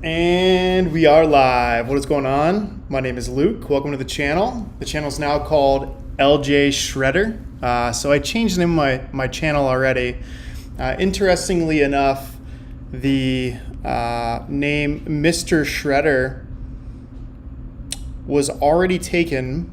And we are live. What is going on? My name is Luke. Welcome to the channel. The channel is now called LJ Shredder. So I changed the name of my channel already. Interestingly enough, the name Mr. Shredder was already taken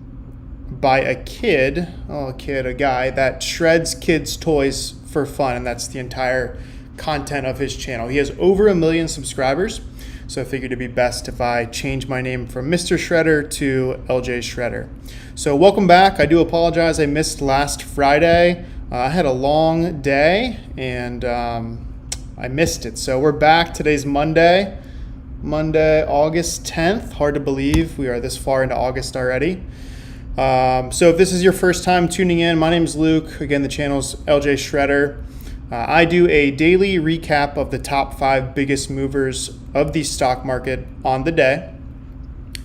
by a guy that shreds kids' toys for fun, and that's the entire content of his channel. He has over 1 million subscribers. So I figured it'd be best if I change my name from Mr. Shredder to LJ Shredder. So welcome back. I do apologize. I missed last Friday. I had a long day and I missed it. So we're back. Today's Monday, August 10th. Hard to believe we are this far into August already. So if this is your first time tuning in, my name is Luke. Again, the channel's LJ Shredder. I do a daily recap of the top 5 biggest movers of the stock market on the day,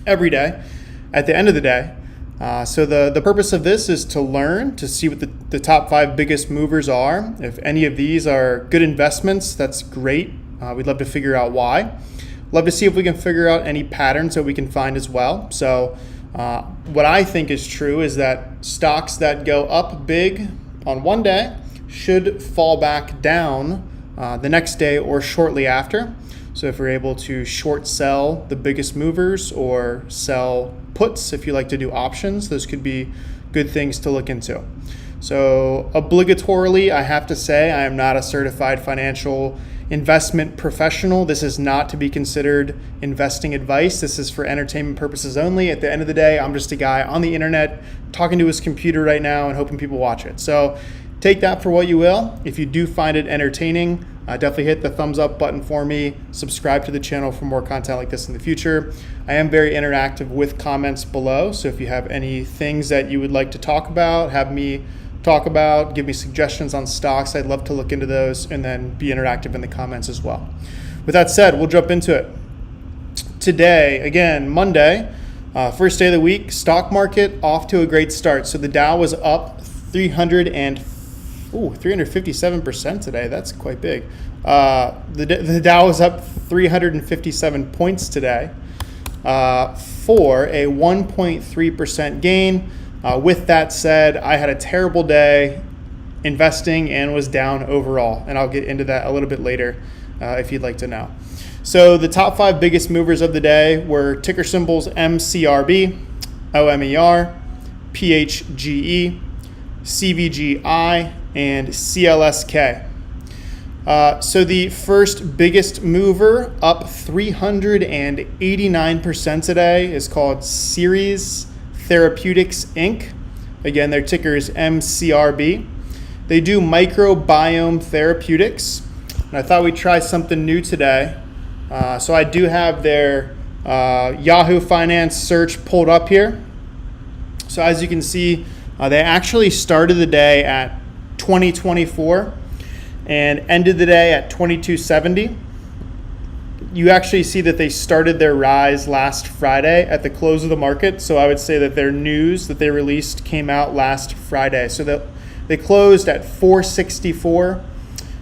every day, at the end of the day. So the purpose of this is to learn, to see what the top 5 biggest movers are. If any of these are good investments, that's great. We'd love to figure out why. Love to see if we can figure out any patterns that we can find as well. So what I think is true is that stocks that go up big on one day should fall back down the next day or shortly after. So if we're able to short sell the biggest movers or sell puts, if you like to do options, those could be good things to look into. So obligatorily, I have to say I am not a certified financial investment professional. This is not to be considered investing advice. This is for entertainment purposes only. At the end of the day, I'm just a guy on the internet talking to his computer right now and hoping people watch it. So take that for what you will. If you do find it entertaining, definitely hit the thumbs up button for me. Subscribe to the channel for more content like this in the future. I am very interactive with comments below. So if you have any things that you would like to talk about, have me talk about, give me suggestions on stocks, I'd love to look into those and then be interactive in the comments as well. With that said, we'll jump into it. Today, again, Monday, first day of the week, stock market off to a great start. So the Dow was up 357% today. That's quite big. The Dow was up 357 points today for a 1.3% gain. With that said, I had a terrible day investing and was down overall, and I'll get into that a little bit later if you'd like to know. So the top 5 biggest movers of the day were ticker symbols MCRB, OMER, PHGE, CVGI, and CLSK. So the first biggest mover, up 389% today, is called Seres Therapeutics, Inc. Again, their ticker is MCRB. They do microbiome therapeutics. And I thought we'd try something new today. So I do have their Yahoo Finance search pulled up here. So as you can see, they actually started the day at 2024 and ended the day at 2270. You actually see that they started their rise last Friday at the close of the market. So I would say that their news that they released came out last Friday. So that they closed at 464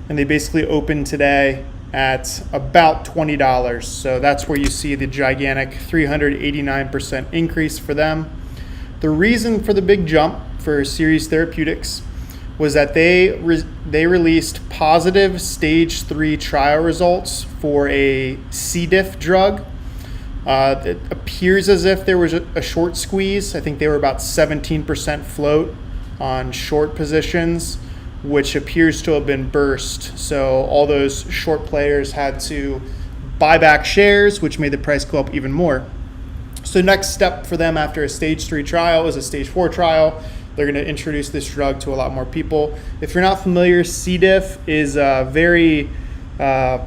and they basically opened today at about $20. So that's where you see the gigantic 389% increase for them. The reason for the big jump for Seres Therapeutics was that they released positive stage 3 trial results for a C. diff drug. It appears as if there was a short squeeze. I think they were about 17% float on short positions, which appears to have been burst. So all those short players had to buy back shares, which made the price go up even more. So next step for them after a stage 3 trial is a stage 4 trial. They're going to introduce this drug to a lot more people. If you're not familiar, C. diff is a very, I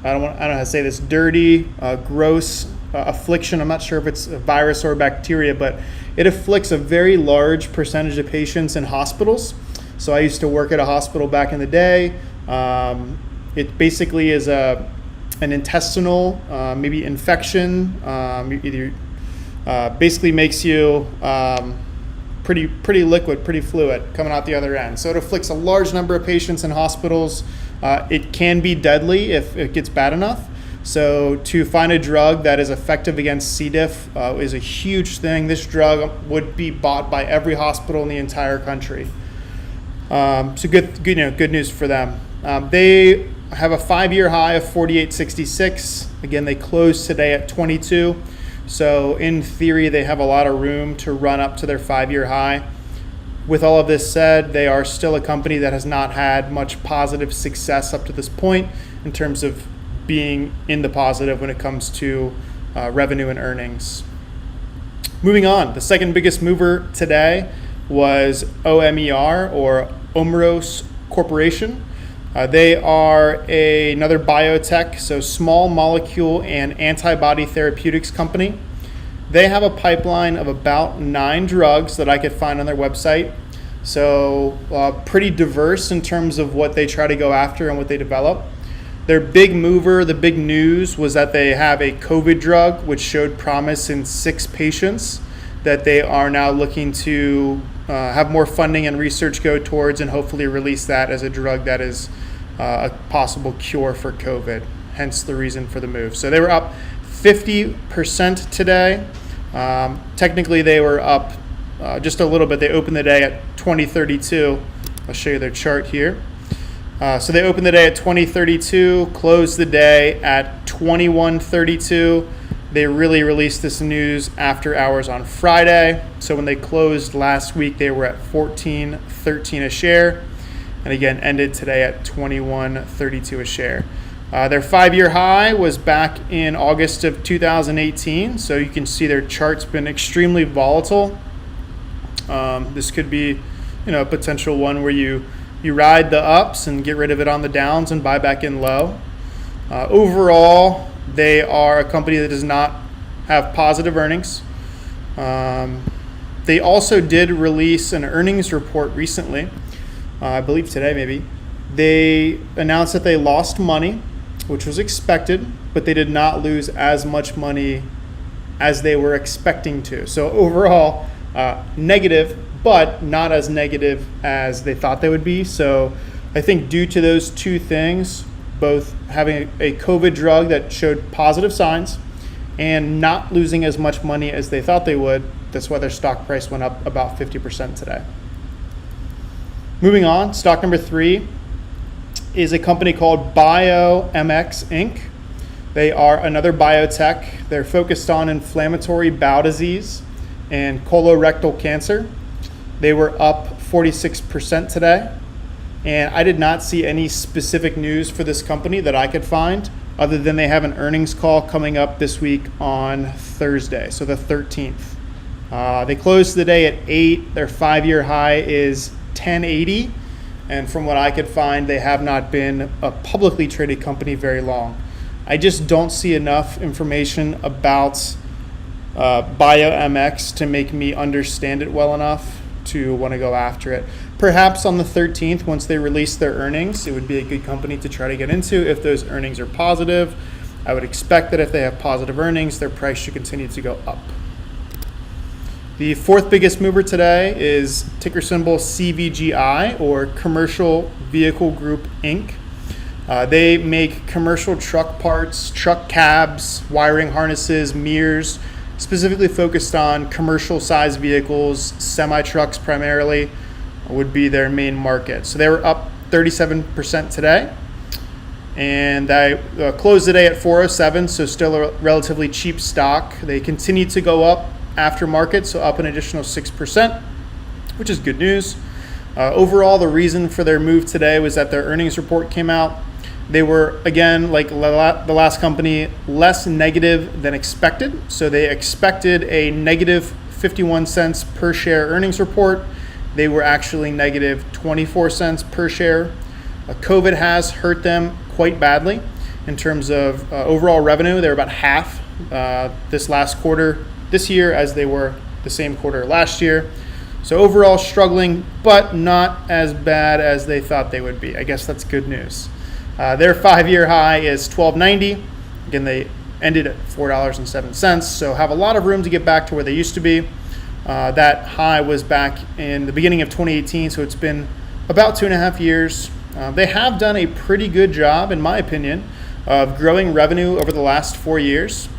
don't know how to say this, dirty, gross affliction. I'm not sure if it's a virus or a bacteria, but it afflicts a very large percentage of patients in hospitals. So I used to work at a hospital back in the day. It basically is an intestinal, maybe infection. Basically makes you pretty liquid, pretty fluid coming out the other end. So it afflicts a large number of patients in hospitals. It can be deadly if it gets bad enough. So to find a drug that is effective against C. diff is a huge thing. This drug would be bought by every hospital in the entire country. So good news for them. They have a 5-year high of 48.66. Again, they closed today at 22. So in theory, they have a lot of room to run up to their 5-year high. With all of this said, they are still a company that has not had much positive success up to this point in terms of being in the positive when it comes to revenue and earnings. Moving on, the second biggest mover today was OMER, or Omeros Corporation. They are another biotech, so small molecule and antibody therapeutics company. They have a pipeline of about 9 drugs that I could find on their website. So pretty diverse in terms of what they try to go after and what they develop. Their big mover, the big news, was that they have a COVID drug which showed promise in 6 patients that they are now looking to have more funding and research go towards, and hopefully release that as a drug that is a possible cure for COVID, hence the reason for the move. So they were up 50% today. Technically they were up just a little bit. They opened the day at 2032. I'll show you their chart here. So they opened the day at 2032, closed the day at 2132. They really released this news after hours on Friday. So when they closed last week, they were at 14.13 a share. And again, ended today at 21.32 a share. Their 5-year high was back in August of 2018. So you can see their chart's been extremely volatile. This could be, a potential one where you ride the ups and get rid of it on the downs and buy back in low. Overall, they are a company that does not have positive earnings. They also did release an earnings report recently, I believe today maybe. They announced that they lost money, which was expected, but they did not lose as much money as they were expecting to. So overall, negative, but not as negative as they thought they would be. So I think due to those two things, both having a COVID drug that showed positive signs and not losing as much money as they thought they would, that's why their stock price went up about 50% today. Moving on, stock number 3 is a company called BioMX Inc. They are another biotech. They're focused on inflammatory bowel disease and colorectal cancer. They were up 46% today. And I did not see any specific news for this company that I could find, other than they have an earnings call coming up this week on Thursday, so the 13th. They closed the day at 8. Their 5-year high is 1080. And from what I could find, they have not been a publicly traded company very long. I just don't see enough information about BioMX to make me understand it well enough to want to go after it. Perhaps on the 13th, once they release their earnings, it would be a good company to try to get into if those earnings are positive. I would expect that if they have positive earnings, their price should continue to go up. The 4th biggest mover today is ticker symbol CVGI, or Commercial Vehicle Group Inc. They make commercial truck parts, truck cabs, wiring harnesses, mirrors, specifically focused on commercial size vehicles. Semi-trucks primarily would be their main market. So they were up 37% today, and they closed the day at 407, so still a relatively cheap stock. They continue to go up after market, so up an additional 6%, which is good news. Overall, the reason for their move today was that their earnings report came out. They were, again, like the last company, less negative than expected. So they expected a negative 51 cents per share earnings report. They were actually negative 24 cents per share. COVID has hurt them quite badly in terms of overall revenue. They're about half this last quarter this year as they were the same quarter last year. So overall struggling, but not as bad as they thought they would be. I guess that's good news. Their 5-year high is $12.90. Again, they ended at $4.07, so have a lot of room to get back to where they used to be. That high was back in the beginning of 2018, so it's been about 2.5 years. They have done a pretty good job, in my opinion, of growing revenue over the last 4 years.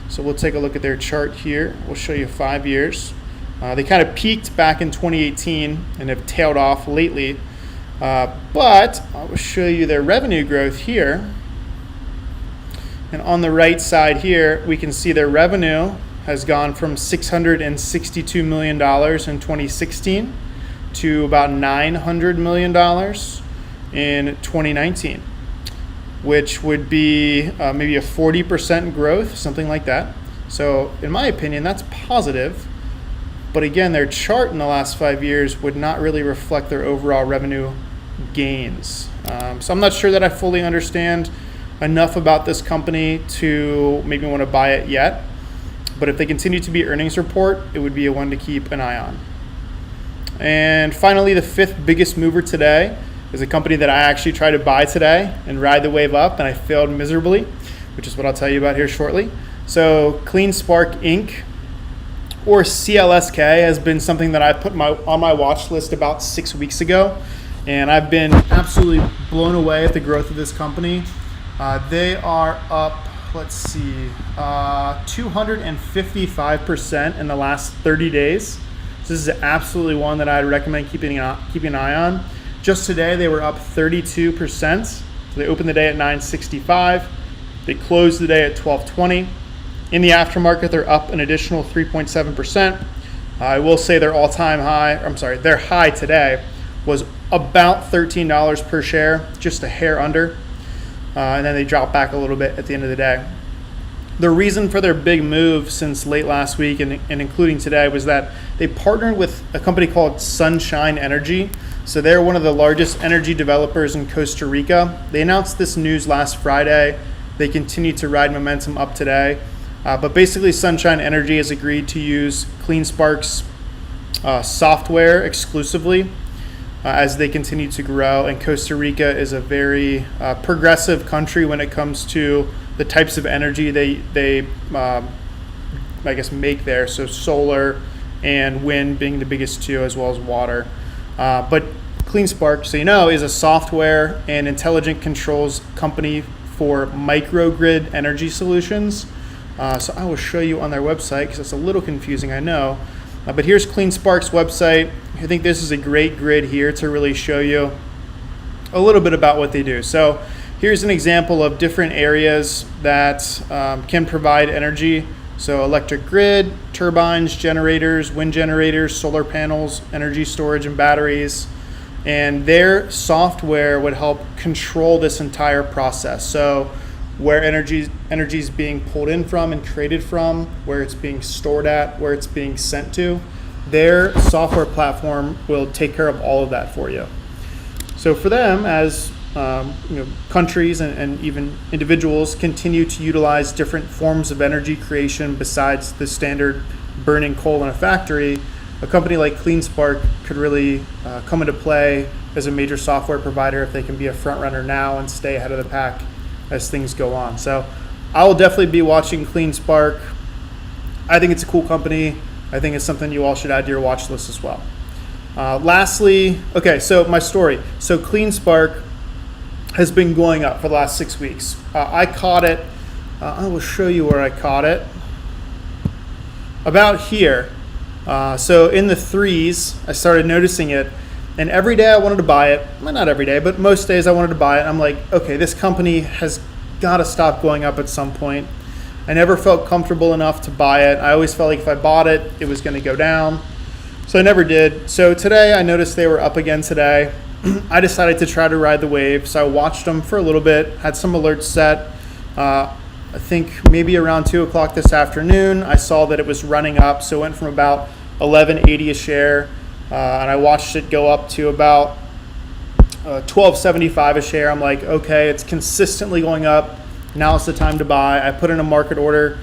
So we'll take a look at their chart here. We'll show you 5 years. They kind of peaked back in 2018 and have tailed off lately. But I will show you their revenue growth here. And on the right side here, we can see their revenue has gone from $662 million in 2016 to about $900 million in 2019, which would be maybe a 40% growth, something like that. So in my opinion, that's positive. But again, their chart in the last 5 years would not really reflect their overall revenue gains. So I'm not sure that I fully understand enough about this company to maybe want to buy it yet. But if they continue to be earnings report, it would be a one to keep an eye on. And finally, the fifth biggest mover today is a company that I actually tried to buy today and ride the wave up, and I failed miserably, which is what I'll tell you about here shortly. So CleanSpark Inc., or CLSK, has been something that I put on my watch list about 6 weeks ago, and I've been absolutely blown away at the growth of this company. They are up, 255% in the last 30 days. So this is absolutely one that I'd recommend keeping an eye on. Just today, they were up 32%. So they opened the day at 965. They closed the day at 1220. In the aftermarket, they're up an additional 3.7%. I will say their their high today was about $13 per share, just a hair under. And then they dropped back a little bit at the end of the day. The reason for their big move since late last week and including today was that they partnered with a company called Sunshine Energy. So they're one of the largest energy developers in Costa Rica. They announced this news last Friday. They continue to ride momentum up today. But basically, Sunshine Energy has agreed to use CleanSpark's software exclusively as they continue to grow. And Costa Rica is a very progressive country when it comes to the types of energy they make there. So solar and wind being the biggest two, as well as water. But CleanSpark, so you know, is a software and intelligent controls company for microgrid energy solutions. So I will show you on their website because it's a little confusing, I know. But here's CleanSpark's website. I think this is a great grid here to really show you a little bit about what they do. So here's an example of different areas that can provide energy. So electric grid, turbines, generators, wind generators, solar panels, energy storage and batteries. And their software would help control this entire process. So where energy is being pulled in from and traded from, where it's being stored at, where it's being sent to, their software platform will take care of all of that for you. So for them, as countries and even individuals continue to utilize different forms of energy creation besides the standard burning coal in a factory, a company like CleanSpark could really come into play as a major software provider if they can be a front runner now and stay ahead of the pack as things go on. So I will definitely be watching CleanSpark. I think it's a cool company. I think it's something you all should add to your watch list as well. Lastly, so my story. So CleanSpark has been going up for the last 6 weeks. I caught it. I will show you where I caught it. About here. So in the threes, I started noticing it. And every day I wanted to buy it. Well, not every day, but most days I wanted to buy it. I'm like, okay, this company has got to stop going up at some point. I never felt comfortable enough to buy it. I always felt like if I bought it, it was going to go down. So I never did. So today I noticed they were up again today. I decided to try to ride the wave. So I watched them for a little bit, had some alerts set. I think maybe around 2 o'clock this afternoon, I saw that it was running up. So it went from about $11.80 a share. And I watched it go up to about $12.75 a share. I'm like, okay, it's consistently going up. Now's the time to buy. I put in a market order.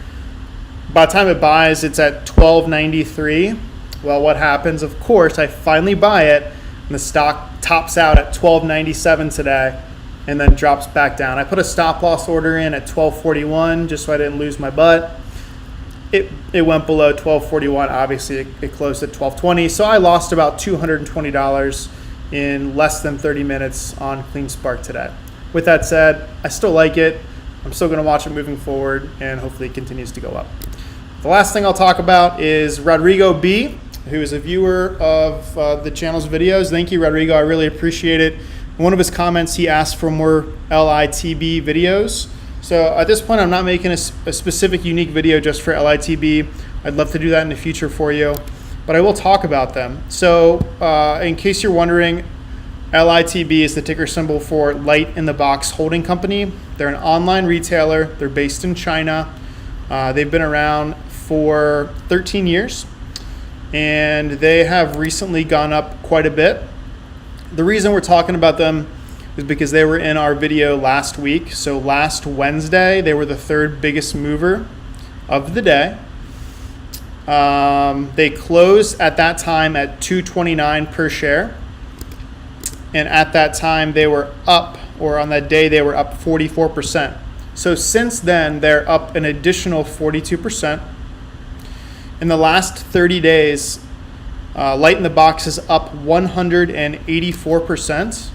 By the time it buys, it's at $12.93. Well, what happens? Of course, I finally buy it, and the stock tops out at $12.97 today, and then drops back down. I put a stop loss order in at $12.41 just so I didn't lose my butt. It went below $12.41. Obviously, it closed at $12.20. So I lost about $220 in less than 30 minutes on CleanSpark today. With that said, I still like it. I'm still going to watch it moving forward, and hopefully it continues to go up. The last thing I'll talk about is Rodrigo B, who is a viewer of the channel's videos. Thank you, Rodrigo. I really appreciate it. In one of his comments, he asked for more LITB videos. So at this point, I'm not making a specific unique video just for LITB. I'd love to do that in the future for you, but I will talk about them. So in case you're wondering, LITB is the ticker symbol for Light in the Box Holding Company. They're an online retailer. They're based in China. They've been around for 13 years, and they have recently gone up quite a bit. The reason we're talking about them is because they were in our video last week. So last Wednesday, they were the third biggest mover of the day. They closed at that time at $2.29 per share. And at that time, they were up, or on that day, they were up 44%. So since then, they're up an additional 42%. In the last 30 days, Light in the Box is up 184%.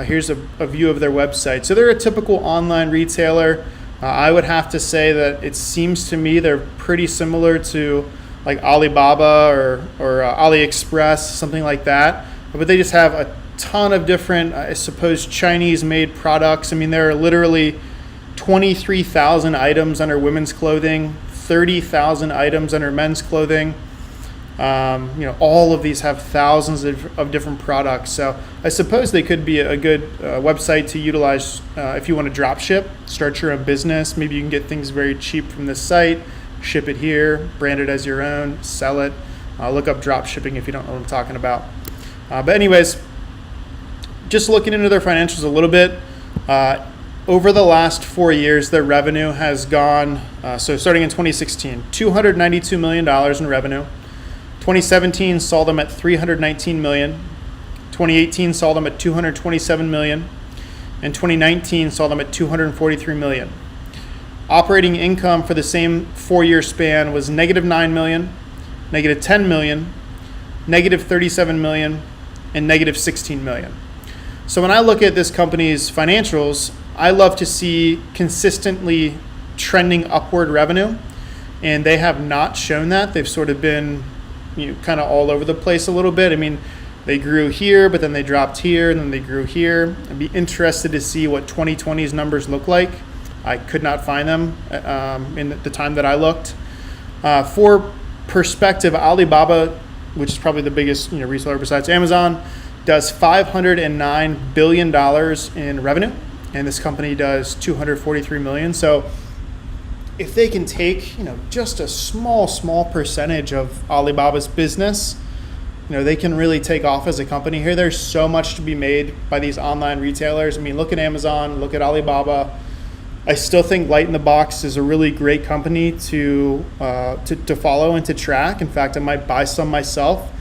Here's a view of their website. So they're a typical online retailer. I would have to say that it seems to me they're pretty similar to like Alibaba or AliExpress, something like that. But they just have a ton of different, I suppose, Chinese-made products. I mean, there are literally 23,000 items under women's clothing, 30,000 items under men's clothing. All of these have thousands of different products. So I suppose they could be a good website to utilize if you want to drop ship, start your own business. Maybe you can get things very cheap from this site, ship it here, brand it as your own, sell it. Look up drop shipping if you don't know what I'm talking about. But anyways, just looking into their financials a little bit, over the last 4 years, their revenue has gone, so starting in 2016, $292 million in revenue. 2017 saw them at $319 million. 2018 saw them at $227 million. And 2019 saw them at $243 million. Operating income for the same 4-year span was negative $9 million, negative $10 million, negative $37 million, and negative $16 million. So when I look at this company's financials, I love to see consistently trending upward revenue, and they have not shown that. They've sort of been kind of all over the place a little bit. I mean, they grew here, but then they dropped here, and then they grew here. I'd be interested to see what 2020's numbers look like. I could not find them in the time that I looked. For perspective, Alibaba, which is probably the biggest reseller besides Amazon, does $509 billion in revenue, and this company does $243 million. So if they can take just a small percentage of Alibaba's business, they can really take off as a company here. There's so much to be made by these online retailers. I mean, look at Amazon, look at Alibaba. I still think Light in the Box is a really great company to follow and to track. In fact, I might buy some myself.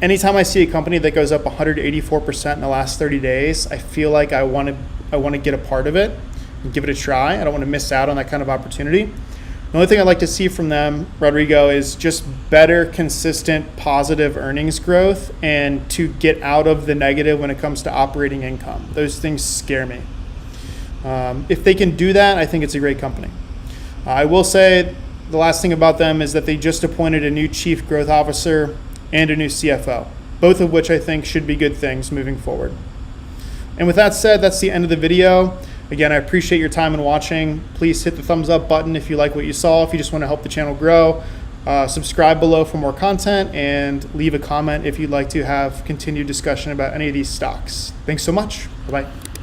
Anytime I see a company that goes up 184% in the last 30 days, I feel like I want to get a part of it and give it a try. I don't want to miss out on that kind of opportunity. The only thing I'd like to see from them, Rodrigo, is just better, consistent, positive earnings growth and to get out of the negative when it comes to operating income. Those things scare me. If they can do that, I think it's a great company. I will say the last thing about them is that they just appointed a new chief growth officer and a new CFO, both of which I think should be good things moving forward. And with that said, that's the end of the video. Again, I appreciate your time and watching. Please hit the thumbs up button if you like what you saw, if you just want to help the channel grow. Subscribe below for more content, and leave a comment if you'd like to have continued discussion about any of these stocks. Thanks so much. Bye-bye.